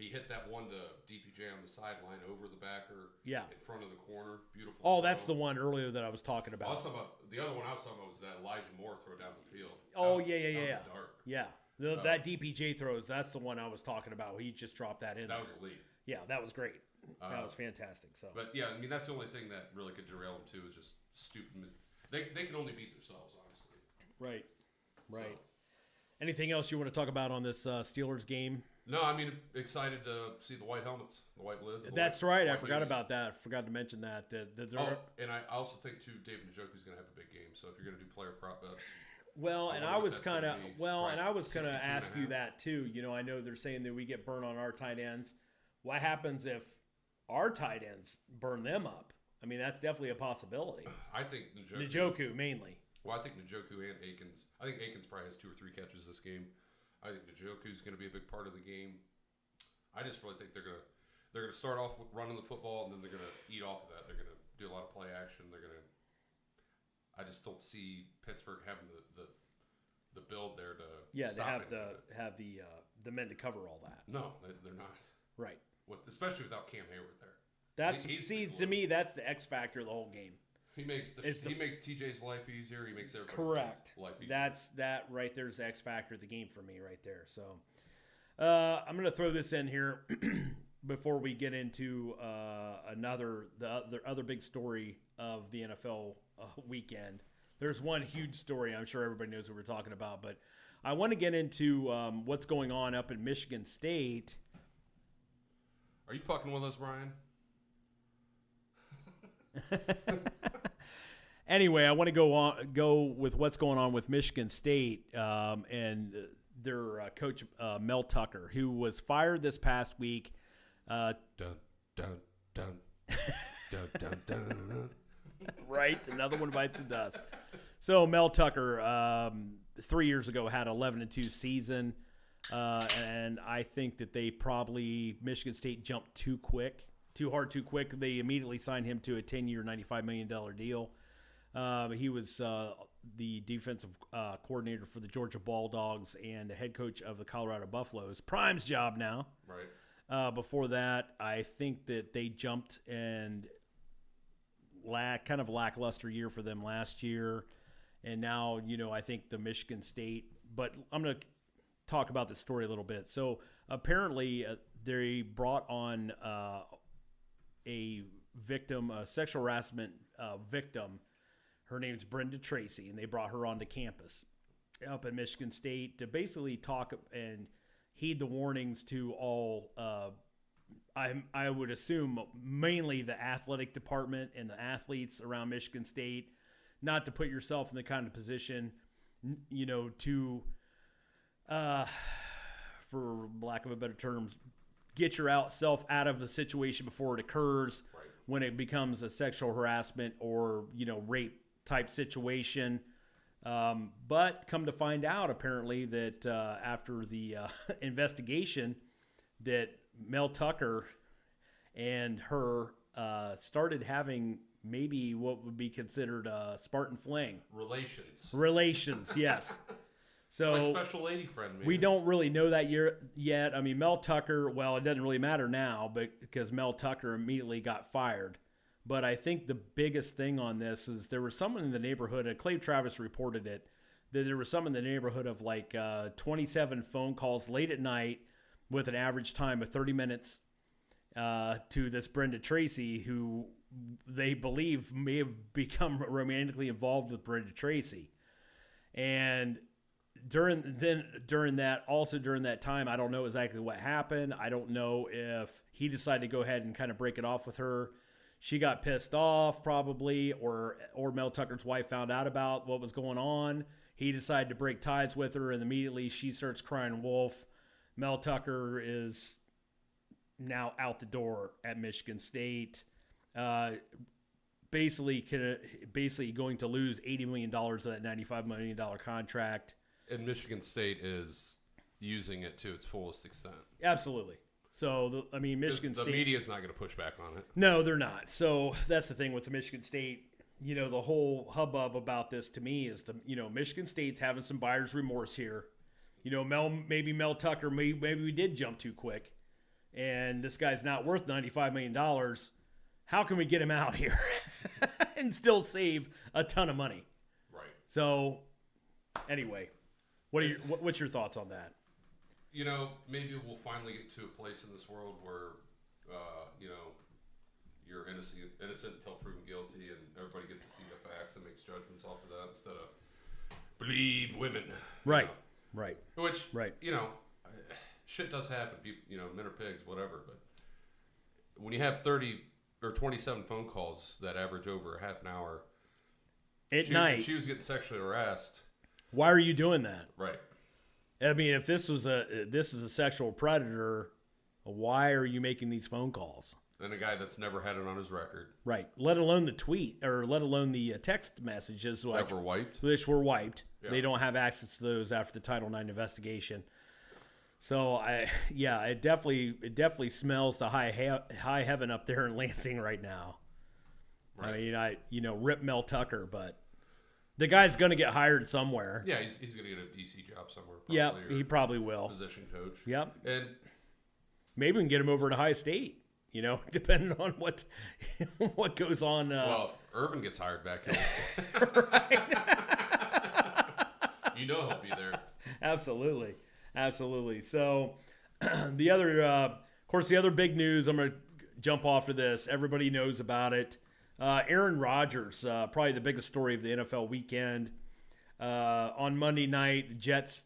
hit that one to DPJ on the sideline over the backer. Yeah. In front of the corner, beautiful. Oh, that's the throw. one earlier that I was talking I about. was talking about the other one I was talking about was that Elijah Moore throw down the field. Oh, That was yeah. a dart. Yeah. That DPJ throws, that's the one I was talking about. He just dropped that in. That there. was elite. Yeah, that was great. That was fantastic. So, But yeah, I mean that's the only thing that really could derail them too is just stupid. They can only beat themselves, honestly. right. Anything else you want to talk about on this Steelers game? No, I mean excited to see the white helmets, the white lids. That's right. I forgot about that. Forgot to mention that. And I also think too, David Njoku's going to have a big game. So if you're going to do player prop ups, Well, and wonder I what was that's kind of gonna be. and I was going to 62 ask and a you half. that too. I know they're saying that we get burned on our tight ends. What happens if our tight ends burn them up? I mean, that's definitely a possibility. I think Njoku mainly. Well, I think Njoku and Akins. I think Akins probably has 2 or 3 catches this game. I think Njoku's going to be a big part of the game. I just really think they're gonna start off with running the football, and then they're gonna eat off of that. They're gonna do a lot of play action. I just don't see Pittsburgh having the build there to Yeah, they stop have the men to cover all that. No, they're not. Right. Especially without Cam Hayward there. That's He's see the to glue. me that's the X factor of the whole game. He makes TJ's life easier. He makes everybody's Correct. life easier. That right there's the X factor of the game for me right there. So I'm going to throw this in here before we get into the other big story of the NFL weekend. There's one huge story. I'm sure everybody knows what we're talking about, but I want to get into what's going on up in Michigan State. Are you fucking with us, Brian? Anyway, I want to go with what's going on with Michigan State and their coach Mel Tucker, who was fired this past week. Dun dun dun dun dun dun. Right, another one bites the dust. So Mel Tucker, 3 years ago, had 11-2 season, and I think that Michigan State jumped too hard, too quick. They immediately signed him to a 10-year, $95 million deal. He was the defensive coordinator for the Georgia Bulldogs and the head coach of the Colorado Buffaloes. Prime's job now. Right. Before that, I think that they jumped and kind of a lackluster year for them last year. And now, I think the Michigan State, but I'm going to talk about this story a little bit. So apparently they brought on a victim, a sexual harassment victim. Her name's Brenda Tracy, and they brought her onto campus up at Michigan State to basically talk and heed the warnings to all, I would assume mainly the athletic department and the athletes around Michigan State, not to put yourself in the kind of position, to, for lack of a better term, get yourself out of a situation before it occurs. Right. When it becomes a sexual harassment or, rape type situation. But come to find out, apparently, that after the investigation, that Mel Tucker and her started having maybe what would be considered a Spartan fling. Relations, yes. So my special lady friend, man. We don't really know that yet. I mean, Mel Tucker, well, it doesn't really matter now, but because Mel Tucker immediately got fired. But I think the biggest thing on this is there was someone in the neighborhood, Clay Travis reported it, that there was someone in the neighborhood of like 27 phone calls late at night with an average time of 30 minutes to this Brenda Tracy, who they believe may have become romantically involved with Brenda Tracy. And during that time, I don't know exactly what happened. I don't know if he decided to go ahead and kind of break it off with her. she got pissed off probably, or Mel Tucker's wife found out about what was going on. He decided to break ties with her, and immediately she starts crying wolf. Mel Tucker is now out the door at Michigan State. Basically going to lose $80 million of that $95 million contract. And Michigan State is using it to its fullest extent. Absolutely. So, Michigan State... The media's not going to push back on it. No, they're not. So that's the thing with the Michigan State. The whole hubbub about this to me is Michigan State's having some buyer's remorse here. Maybe Mel Tucker, maybe we did jump too quick, and this guy's not worth $95 million. How can we get him out here and still save a ton of money? Right. So, anyway, what's your thoughts on that? Maybe we'll finally get to a place in this world where, you're innocent until proven guilty, and everybody gets to see the facts and makes judgments off of that instead of believe women. Right. Right. Which, right. Shit does happen. Men are pigs, whatever. But when you have 30 or 27 phone calls that average over a half an hour at night, she was getting sexually harassed. Why are you doing that? Right. If this is a sexual predator, why are you making these phone calls? And a guy that's never had it on his record. Right. Let alone the tweet, or let alone the text messages. That were wiped. Which were wiped. Yeah. They don't have access to those after the Title IX investigation. So, it definitely smells to high heaven up there in Lansing right now. Right. Rip Mel Tucker, but the guy's going to get hired somewhere. Yeah, he's going to get a DC job somewhere. Yeah, he probably will. Position coach. Yep. And maybe we can get him over to High State. Depending on what goes on. Well, if Urban gets hired back here, he'll be there. Absolutely. So, the other big news, I'm going to jump off to this. Everybody knows about it. Aaron Rodgers, probably the biggest story of the NFL weekend. On Monday night, the Jets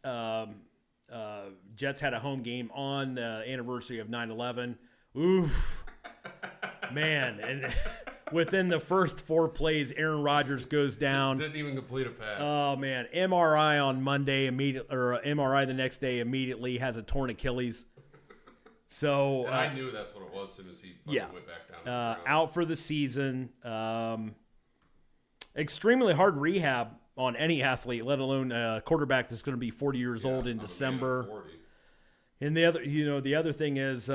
had a home game on the anniversary of 9/11. Oof, man. And within the first 4 plays, Aaron Rodgers goes down. Didn't even complete a pass. Oh, man. MRI on Monday, or MRI the next day, immediately has a torn Achilles. So and I knew that's what it was as soon as he went back down. Out for the season. Extremely hard rehab on any athlete, let alone a quarterback that's going to be 40 years old in December. And the other thing is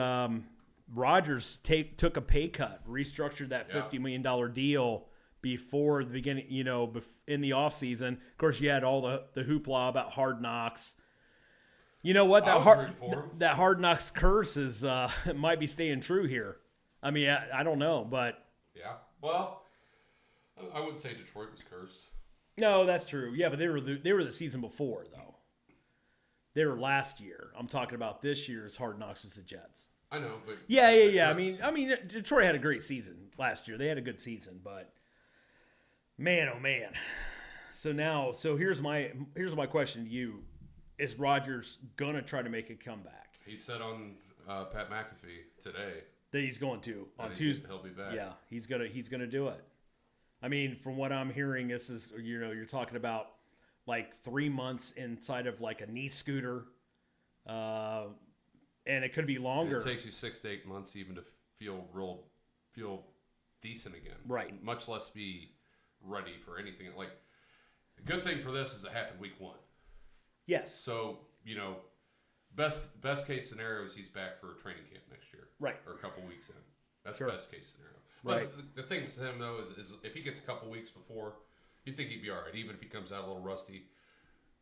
Rodgers took a pay cut, restructured that $50 million deal before the beginning, in the offseason. Of course, you had all the hoopla about Hard Knocks. You know what? That Hard Knocks curse is it might be staying true here. I don't know, but yeah. Well, I wouldn't say Detroit was cursed. No, that's true. Yeah, but they were the season before though. They were last year. I'm talking about this year's Hard Knocks was the Jets. I know, but yeah. I mean, Detroit had a great season last year. They had a good season, but man, oh man. So here's my question to you: is Rodgers gonna try to make a comeback? He said on Pat McAfee today that he's going to on Tuesday. He'll be back. Yeah, he's gonna do it. From what I'm hearing, this is you're talking about like 3 months inside of like a knee scooter. And it could be longer. And it takes you 6 to 8 months even to feel decent again. Right. Much less be ready for anything. Like, the good thing for this is it happened week 1. Yes. So, best case scenario is he's back for training camp next year. Right. Or a couple weeks in. That's sure. Best case scenario. Well, right. The thing with him, though, is if he gets a couple weeks before, you'd think he'd be all right, even if he comes out a little rusty.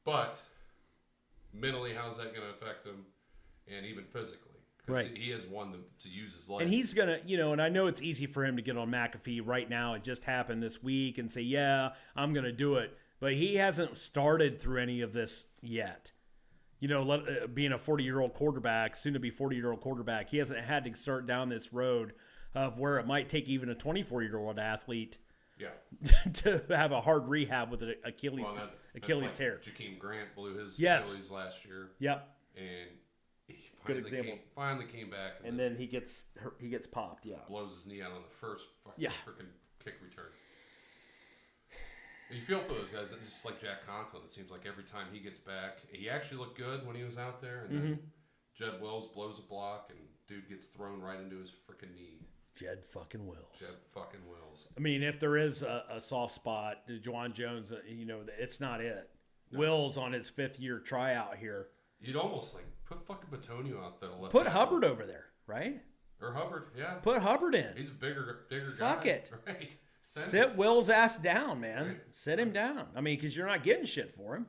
But mentally, how's that going to affect him? And even physically. Because he has one to use his legs. And he's going to, and I know it's easy for him to get on McAfee right now. It just happened this week and say, yeah, I'm going to do it. But he hasn't started through any of this yet. Being a 40-year-old quarterback, soon to be 40-year-old quarterback, he hasn't had to start down this road of where it might take even a 24-year-old athlete to have a hard rehab with an Achilles tear. Jakeem Grant blew his Yes. Achilles last year. Yep. And Good example. Finally came back. And then he gets popped. Yeah. Blows his knee out on the first Yeah. freaking kick return. You feel for those guys. It's just like Jack Conklin. It seems like every time he gets back, he actually looked good when he was out there. And then Jed Wills blows a block, and dude gets thrown right into his freaking knee. Jed fucking Wills. Jed fucking Wills. I mean, if there is a soft spot, Juwan Jones, it's not it. No. Wills on his 5th year tryout here. You'd almost like put fucking Batonio out there to left. Put Hubbard over there, right? Or Hubbard, yeah. Put Hubbard in. He's a bigger guy. Fuck it. Right. Sit Will's ass down, man. Right. Sit him down. I mean, because you're not getting shit for him.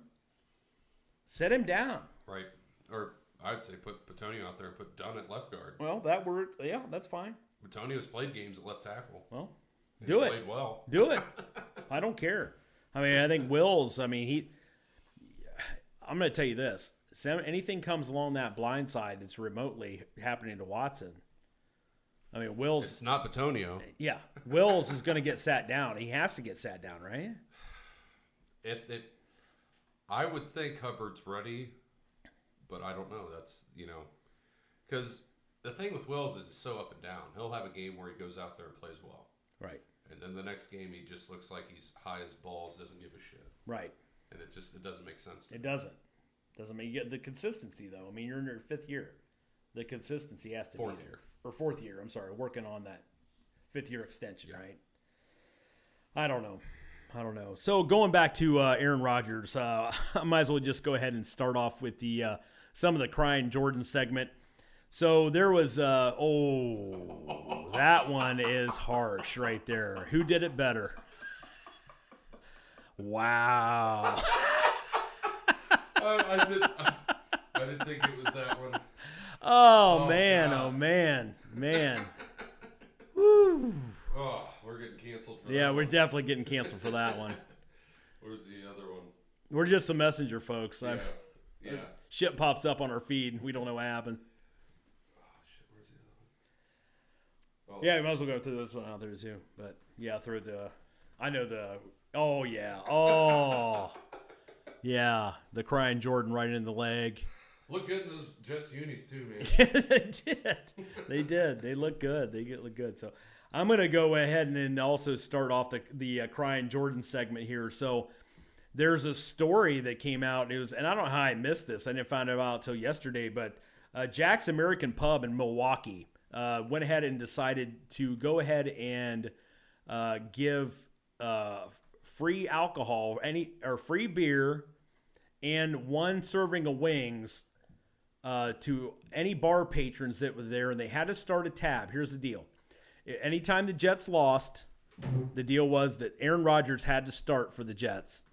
Sit him down. Right. Or I'd say put Batonio out there and put Dunn at left guard. Well, that's fine. Batonio's played games at left tackle. Well, and do it. Played well. Do it. I don't care. I mean, I think Wills, I'm going to tell you this. Anything comes along that blind side that's remotely happening to Watson, I mean, Wills. It's not Batonio. Yeah. Wills is going to get sat down. He has to get sat down, right? I would think Hubbard's ready, but I don't know. That's, because the thing with Wills is it's so up and down. He'll have a game where he goes out there and plays well. Right. And then the next game he just looks like he's high as balls, doesn't give a shit. Right. And it doesn't make sense. It doesn't. Doesn't mean you get the consistency, though. I mean, you're in your 5th year. The consistency has to be there. Or 4th year, I'm sorry, working on that 5th year extension, right? I don't know. So going back to Aaron Rodgers, I might as well just go ahead and start off with the some of the Crying Jordan segment. So there was, that one is harsh right there. Who did it better? Wow. I didn't think it was that one. Oh man. Woo. Oh, we're getting canceled for that. Yeah, we're definitely getting canceled for that one. Where's the other one? We're just the messenger, folks. Yeah. Shit pops up on our feed and we don't know what happened. Oh shit, where's the other one? Oh. Yeah, we might as well go through this one out there too. But yeah, the Crying Jordan right in the leg. Look good in those Jets unis too, man. They did. They look good. Look good. So I'm going to go ahead and then also start off the Crying Jordan segment here. So there's a story that came out. And I don't know how I missed this. I didn't find it out until yesterday. But Jack's American Pub in Milwaukee went ahead and decided to go ahead and give free alcohol, free beer, and 1 serving of wings to any bar patrons that were there, and they had to start a tab. Here's the deal. Anytime the Jets lost, the deal was that Aaron Rodgers had to start for the Jets.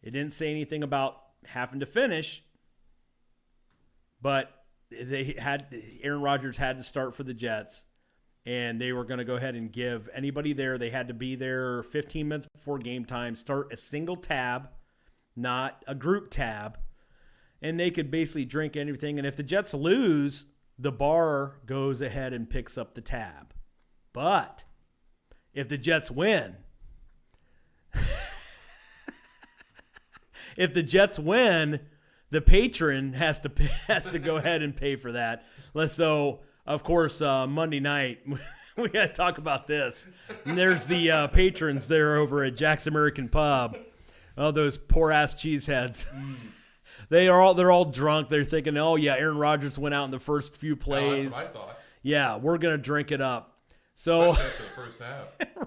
It didn't say anything about having to finish, but Aaron Rodgers had to start for the Jets, and they were going to go ahead and give anybody there, they had to be there 15 minutes before game time, start a single tab, not a group tab, and they could basically drink anything. And if the Jets lose, the bar goes ahead and picks up the tab. But if the Jets win, the patron has to go ahead and pay for that. So, of course, Monday night, we got to talk about this. And there's the patrons there over at Jack's American Pub. Oh, those poor-ass cheeseheads. They're all drunk. They're thinking, oh, yeah, Aaron Rodgers went out in the first few plays. That's what I thought. Yeah, we're going to drink it up. So, after the first half.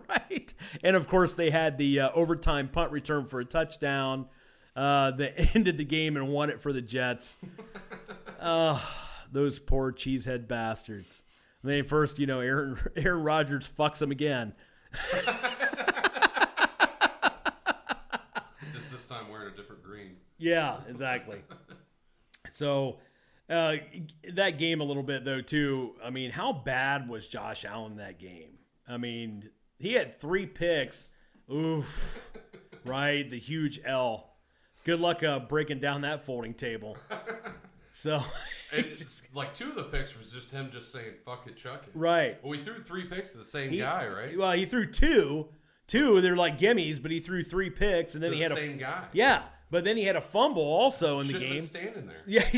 Right. And, of course, they had the overtime punt return for a touchdown that ended the game and won it for the Jets. Those poor cheesehead bastards. And then first, Aaron Rodgers fucks them again. Just this time wearing a different green. Yeah, exactly. So that game a little bit, though, too. I mean, how bad was Josh Allen that game? I mean, he had 3 picks. Oof. Right? The huge L. Good luck breaking down that folding table. So it's like 2 of the picks was just him just saying, fuck it, chuck it. Right. Well, we threw 3 picks to the same guy, right? Well, he threw 2. 2, they're like gimmies, but he threw 3 picks, and then he had the same guy. Yeah, but then he had a fumble also in the game. Should've been standing there. Yeah.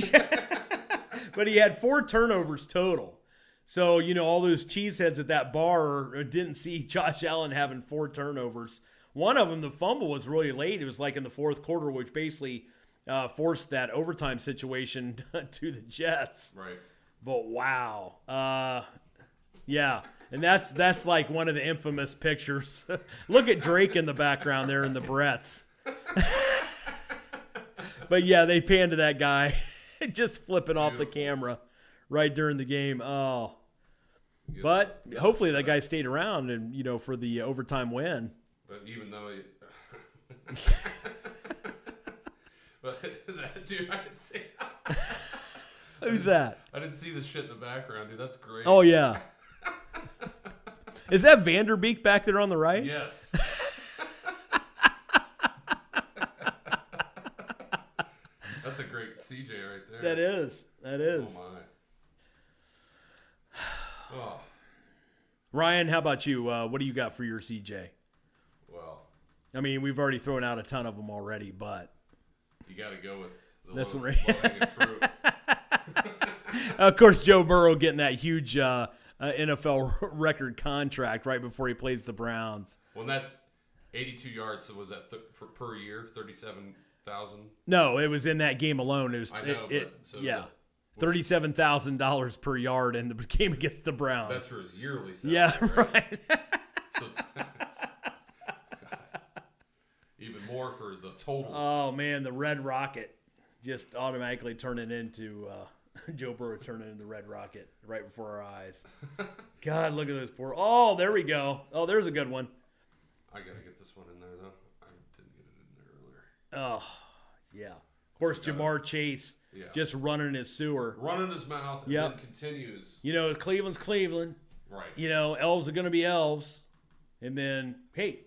But he had 4 turnovers total. So, all those cheeseheads at that bar didn't see Josh Allen having 4 turnovers. One of them, the fumble, was really late. It was like in the fourth quarter, which basically forced that overtime situation to the Jets. Right. But wow. Yeah. And that's like one of the infamous pictures. Look at Drake in the background there in the Bretts. But yeah, they panned to that guy just flipping off the camera right during the game. Oh. But hopefully that guy stayed around and, for the overtime win. But even though but that dude, I didn't see. Who's that? I didn't see the shit in the background, dude. That's great. Oh, yeah. Is that Vanderbeek back there on the right? Yes. That's a great CJ right there. That is. Oh, my. Oh. Ryan, how about you? What do you got for your CJ? Well, I mean, we've already thrown out a ton of them already, but you got to go with the this one low-hanging fruit. Of course, Joe Burrow getting that huge NFL record contract right before he plays the Browns. Well, that's 82 yards. So was that per year? 37,000. No, it was in that game alone. It was. I know. Yeah, $37,000 per yard in the game against the Browns. That's for his yearly salary. Yeah, right. So it's even more for the total. Oh man, the Red Rocket just automatically turning into Joe Burrow turning into the Red Rocket right before our eyes. God, look at those poor. Oh, there we go. Oh, there's a good one. I gotta get this one in there though. I didn't get it in there earlier. Oh, yeah. Of course, Jamar Chase just running his sewer, running his mouth, and then continues. Cleveland's Cleveland. Right. Elves are gonna be elves, and then hey,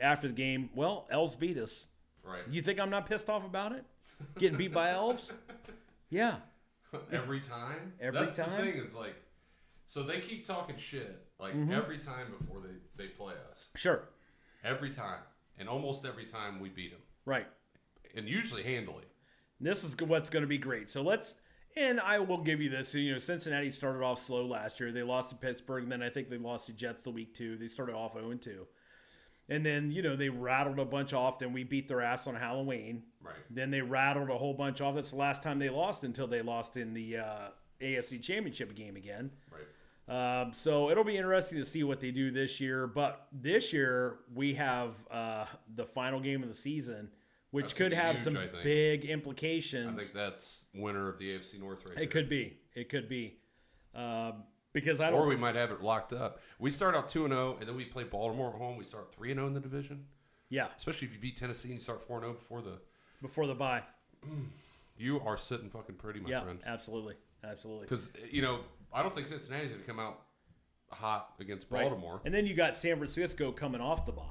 after the game, well, elves beat us. Right. You think I'm not pissed off about it? Getting beat by elves? Yeah. Every time? That's the thing is like, so they keep talking shit like every time before they play us. Sure. Every time. And almost every time we beat them. Right. And usually handily. This is what's going to be great. So and I will give you this. So, Cincinnati started off slow last year. They lost to Pittsburgh, and then I think they lost to Jets the week 2. They started off 0-2. And then, they rattled a bunch off. Then we beat their ass on Halloween. Right. Then they rattled a whole bunch off. That's the last time they lost until they lost in the AFC Championship game again. Right. So it'll be interesting to see what they do this year. But this year we have the final game of the season, which could have some big implications. I think that's winner of the AFC North right there. It could be. Because Or we might have it locked up. We start out 2-0, and then we play Baltimore at home. We start 3-0 in the division. Yeah. Especially if you beat Tennessee and you start 4-0 before the bye. You are sitting fucking pretty, my friend. Yeah, absolutely. Because, I don't think Cincinnati's going to come out hot against Baltimore. Right. And then you got San Francisco coming off the bye.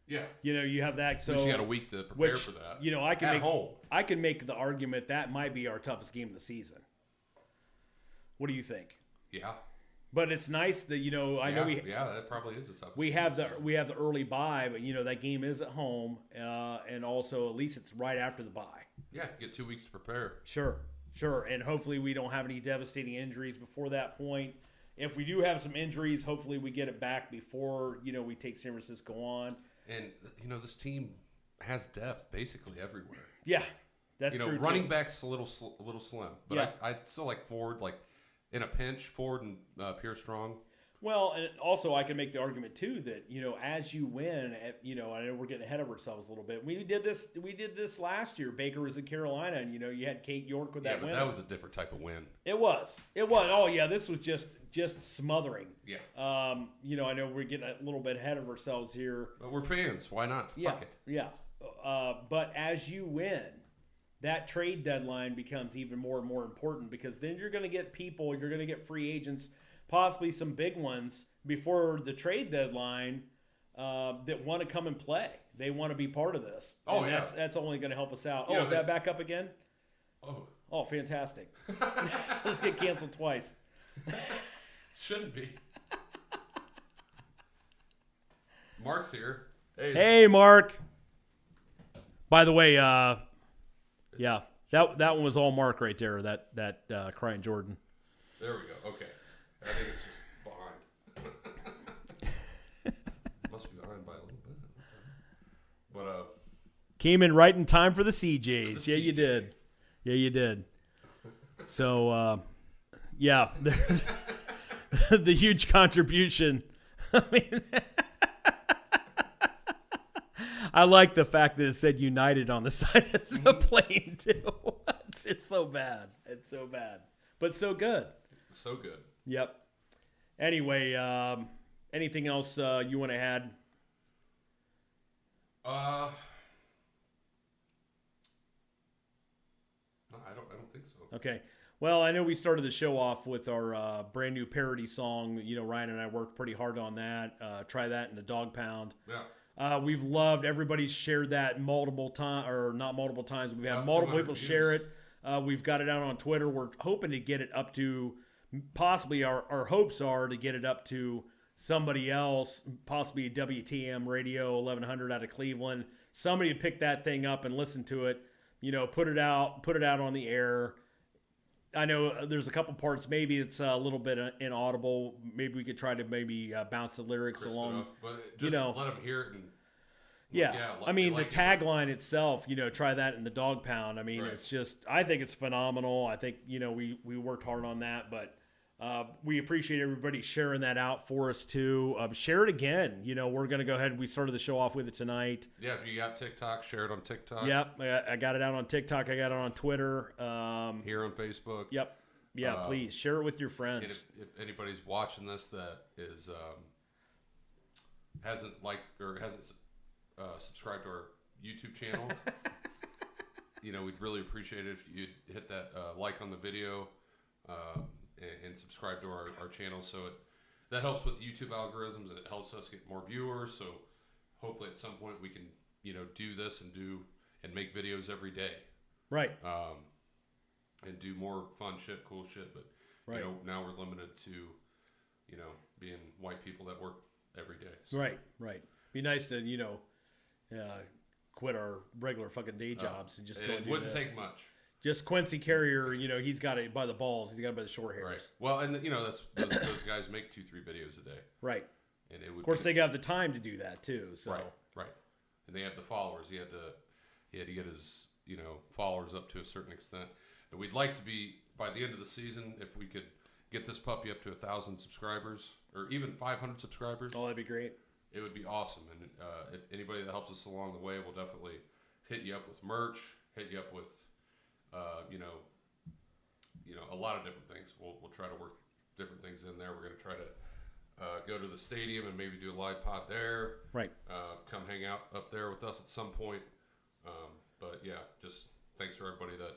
Yeah. You have that. So you got a week to prepare for that. I can make the argument that might be our toughest game of the season. What do you think? Yeah. But it's nice that that probably is the toughest. We have the early bye, but that game is at home, and also at least it's right after the bye. Yeah, get 2 weeks to prepare. Sure, and hopefully we don't have any devastating injuries before that point. If we do have some injuries, hopefully we get it back before we take San Francisco on. And this team has depth basically everywhere. Yeah, that's true. Running back's a little slim, but I still like Ford, like in a pinch, Ford and Pierre Strong. Well, and also I can make the argument too that as you win, I know we're getting ahead of ourselves a little bit. We did this last year. Baker was in Carolina, and you had Kate York with that win. Yeah, but that was a different type of win. It was. Oh yeah, this was just smothering. Yeah. I know we're getting a little bit ahead of ourselves here. But we're fans. Why not? Fuck it. Yeah. But as you win, that trade deadline becomes even more and more important, because then you're going to get people, you're going to get free agents, possibly some big ones before the trade deadline that want to come and play. They want to be part of this. Oh, and that's only going to help us out. Is that back up again? Oh, fantastic. Let's get canceled twice. Shouldn't be. Mark's here. Hey, Mark. By the way, That one was all Mark right there. That Crying Jordan. There we go. Okay. I think it's just behind. Must be behind by a little bit. But came in right in time for the CJs. For the Yeah, you CJ. did. Yeah, you did. So, yeah, the huge contribution. I mean, I like the fact that it said United on the side of the plane too. It's so bad. It's so bad, but so good. so good. Yep. Anyway, anything else you want to add? No, I don't think so. Okay. Well, I know we started the show off with our brand new parody song. You know, Ryan and I worked pretty hard on that. Try that in the Dog Pound. Yeah. We've loved, everybody's shared that multiple times, or not multiple times. We've had About multiple 200 people views. share it. We've got it out on Twitter. We're hoping to get it up to, possibly our hopes are to get it up to somebody else, possibly WTM Radio 1100 out of Cleveland. Somebody to pick that thing up and listen to it. You know, put it out on the air. I know there's a couple parts. Maybe it's a little bit inaudible. Maybe we could try to bounce the lyrics Crisp it along. up, but just you know, let them hear it. And yeah. I mean, the like it. tagline itself, you know, try that in the Dog Pound. I mean, Right. it's just, I think it's phenomenal. I think, you know, we worked hard on that, but we appreciate everybody sharing that out for us too. Share it again. You know, we're going to go ahead. We started the show off with it tonight. Yeah, if you got TikTok, share it on TikTok. Yep. I got it out on TikTok. I got it on Twitter. Here on Facebook. Yep. Yeah, please share it with your friends. And if anybody's watching this that is hasn't liked or hasn't subscribed to our YouTube channel, you know, we'd really appreciate it if you'd hit that like on the video and subscribe to our channel. So that helps with YouTube algorithms and it helps us get more viewers. So hopefully at some point we can, you know, do this and make videos every day. Right. And do more fun shit, cool shit. But, Right. you know, now we're limited to, you know, being white people that work every day. So, Right. Be nice to, you know, quit our regular fucking day jobs and just go and it do wouldn't this. take much. Just Quincy Carrier, you know, he's got it by the balls. He's got it by the short hairs. Right. Well, and, you know, those guys make 2-3 videos a day. Right. And it would Of course, they got the time to do that too. So Right. And they have the followers. He had to get his, you know, followers up to a certain extent. And we'd like to be, by the end of the season, if we could get this puppy up to 1,000 subscribers or even 500 subscribers, that'd be great. it would be awesome. And if anybody that helps us along the way, we'll definitely hit you up with merch, hit you up with, you know, a lot of different things. We'll try to work different things in there. We're going to try to go to the stadium and maybe do a live pod there. Right. Come hang out up there with us at some point. But yeah, just thanks for everybody that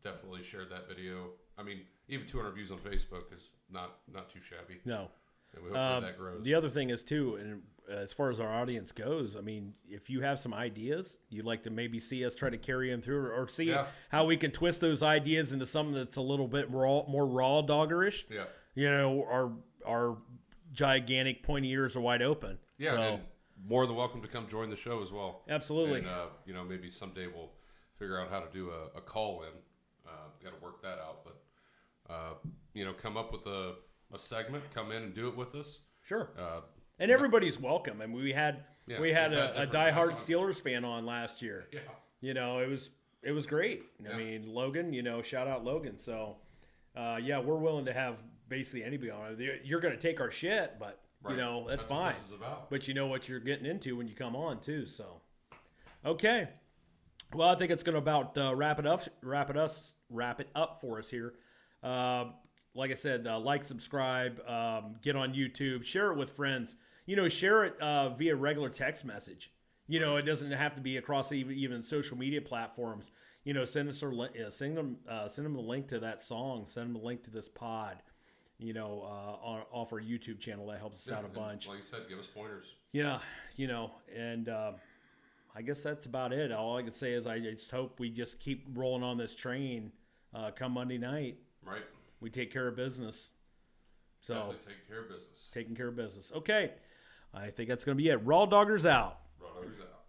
definitely shared that video. I mean, even 200 views on Facebook is not too shabby. No. And we hope that grows. The other thing is too, and as far as our audience goes, I mean, if you have some ideas, you'd like to maybe see us try to carry them through, or see how we can twist those ideas into something that's a little bit more raw doggerish. Yeah. You know, our gigantic pointy ears are wide open. Yeah, So, and more than welcome to come join the show as well. absolutely. And, you know, maybe someday we'll figure out how to do a call-in. Got to work that out. But, you know, come up with a segment, come in and do it with us. Sure. And everybody's welcome. I mean, we had Yeah, a we've had different guys diehard on. Steelers fan on last year. Yeah. You know, it was great. I Yeah. mean, Logan, you know, shout out Logan. So, yeah, we're willing to have basically anybody on it. You're going to take our shit, but, you Right. know, that's what fine. this is about. But you know what you're getting into when you come on, too. So, okay. Well, I think it's going to about wrap it up for us here. Like I said, like, subscribe, get on YouTube, share it with friends. You know, share it via regular text message. You know, it doesn't have to be across even social media platforms. You know, send send them the link to that song. Send them a link to this pod. You know, off our YouTube channel. That helps us out a and bunch. Like you said, give us pointers. Yeah, you know, and I guess that's about it. All I can say is I just hope we just keep rolling on this train. Come Monday night, Right. we take care of business. So Definitely take care of business. taking care of business. Okay, I think that's going to be it. RawDawgers out. RawDawgers out.